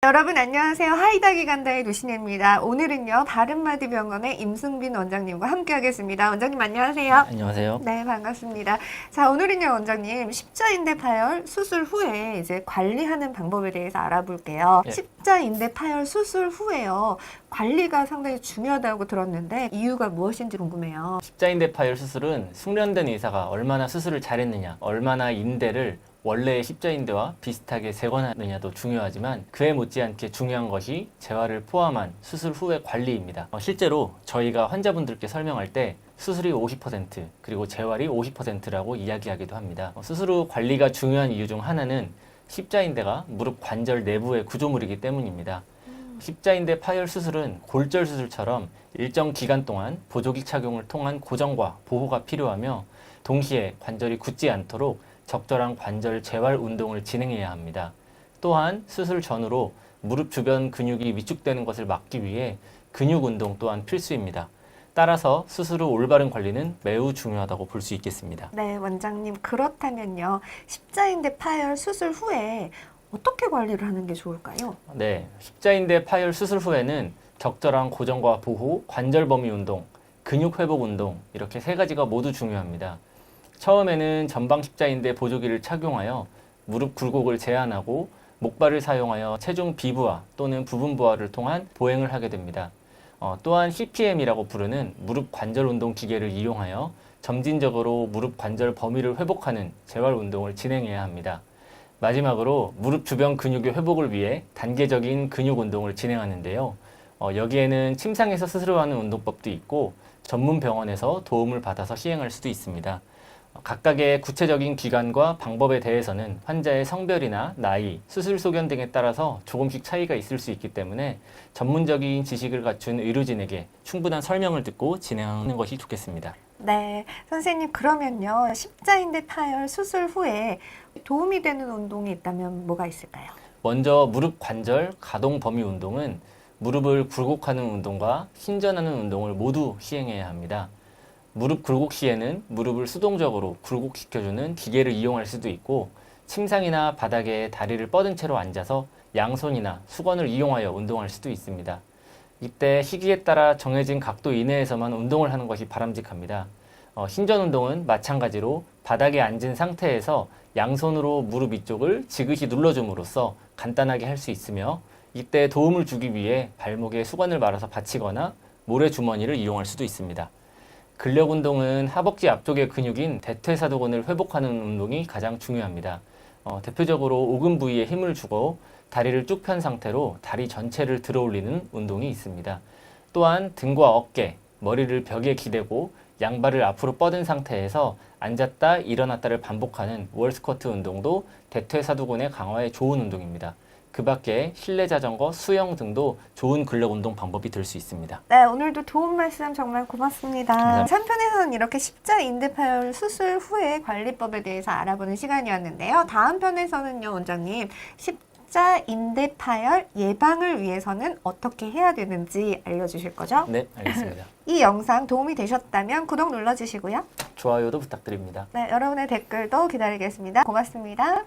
여러분 안녕하세요. 하이다기 간다의 노신혜입니다. 오늘은요 바른마디병원의 임승빈 원장님과 함께 하겠습니다. 원장님 안녕하세요. 안녕하세요. 네, 반갑습니다. 자, 오늘은요 원장님 십자인대 파열 수술 후에 이제 관리하는 방법에 대해서 알아볼게요. 예. 십자인대 파열 수술 후에요 관리가 상당히 중요하다고 들었는데 이유가 무엇인지 궁금해요. 십자인대 파열 수술은 숙련된 의사가 얼마나 수술을 잘했느냐, 얼마나 인대를 원래의 십자인대와 비슷하게 재건하느냐도 중요하지만 그에 못지않게 중요한 것이 재활을 포함한 수술 후의 관리입니다. 실제로 저희가 환자분들께 설명할 때 수술이 50% 그리고 재활이 50%라고 이야기하기도 합니다. 수술 후 관리가 중요한 이유 중 하나는 십자인대가 무릎 관절 내부의 구조물이기 때문입니다. 십자인대 파열 수술은 골절 수술처럼 일정 기간 동안 보조기 착용을 통한 고정과 보호가 필요하며 동시에 관절이 굳지 않도록 적절한 관절 재활 운동을 진행해야 합니다. 또한 수술 전후로 무릎 주변 근육이 위축되는 것을 막기 위해 근육 운동 또한 필수입니다. 따라서 수술 후 올바른 관리는 매우 중요하다고 볼 수 있겠습니다. 네, 원장님 그렇다면요 십자인대 파열 수술 후에 어떻게 관리를 하는 게 좋을까요? 네, 십자인대 파열 수술 후에는 적절한 고정과 보호, 관절 범위 운동, 근육 회복 운동 이렇게 세 가지가 모두 중요합니다. 처음에는 전방 십자인대 보조기를 착용하여 무릎 굴곡을 제한하고 목발을 사용하여 체중 비부하 또는 부분 부하를 통한 보행을 하게 됩니다. 또한 CPM이라고 부르는 무릎 관절 운동 기계를 이용하여 점진적으로 무릎 관절 범위를 회복하는 재활 운동을 진행해야 합니다. 마지막으로 무릎 주변 근육의 회복을 위해 단계적인 근육 운동을 진행하는데요. 여기에는 침상에서 스스로 하는 운동법도 있고 전문 병원에서 도움을 받아서 시행할 수도 있습니다. 각각의 구체적인 기간과 방법에 대해서는 환자의 성별이나 나이, 수술 소견 등에 따라서 조금씩 차이가 있을 수 있기 때문에 전문적인 지식을 갖춘 의료진에게 충분한 설명을 듣고 진행하는 것이 좋겠습니다. 네, 선생님 그러면요 십자인대 파열 수술 후에 도움이 되는 운동이 있다면 뭐가 있을까요? 먼저 무릎 관절 가동 범위 운동은 무릎을 굴곡하는 운동과 신전하는 운동을 모두 시행해야 합니다. 무릎 굴곡 시에는 무릎을 수동적으로 굴곡시켜주는 기계를 이용할 수도 있고 침상이나 바닥에 다리를 뻗은 채로 앉아서 양손이나 수건을 이용하여 운동할 수도 있습니다. 이때 시기에 따라 정해진 각도 이내에서만 운동을 하는 것이 바람직합니다. 신전 운동은 마찬가지로 바닥에 앉은 상태에서 양손으로 무릎 위쪽을 지그시 눌러줌으로써 간단하게 할 수 있으며 이때 도움을 주기 위해 발목에 수건을 말아서 받치거나 모래주머니를 이용할 수도 있습니다. 근력 운동은 하복지 앞쪽의 근육인 대퇴사두근을 회복하는 운동이 가장 중요합니다. 대표적으로 오금 부위에 힘을 주고 다리를 쭉 편 상태로 다리 전체를 들어 올리는 운동이 있습니다. 또한 등과 어깨, 머리를 벽에 기대고 양발을 앞으로 뻗은 상태에서 앉았다 일어났다를 반복하는 월스쿼트 운동도 대퇴사두근의 강화에 좋은 운동입니다. 그 밖에 실내 자전거, 수영 등도 좋은 근력 운동 방법이 될 수 있습니다. 네, 오늘도 좋은 말씀 정말 고맙습니다. 감사합니다. 3편에서는 이렇게 십자인대 파열 수술 후의 관리법에 대해서 알아보는 시간이었는데요. 다음 편에서는요, 원장님, 십자인대 파열 예방을 위해서는 어떻게 해야 되는지 알려주실 거죠? 네, 알겠습니다. 이 영상 도움이 되셨다면 구독 눌러주시고요. 좋아요도 부탁드립니다. 네, 여러분의 댓글도 기다리겠습니다. 고맙습니다.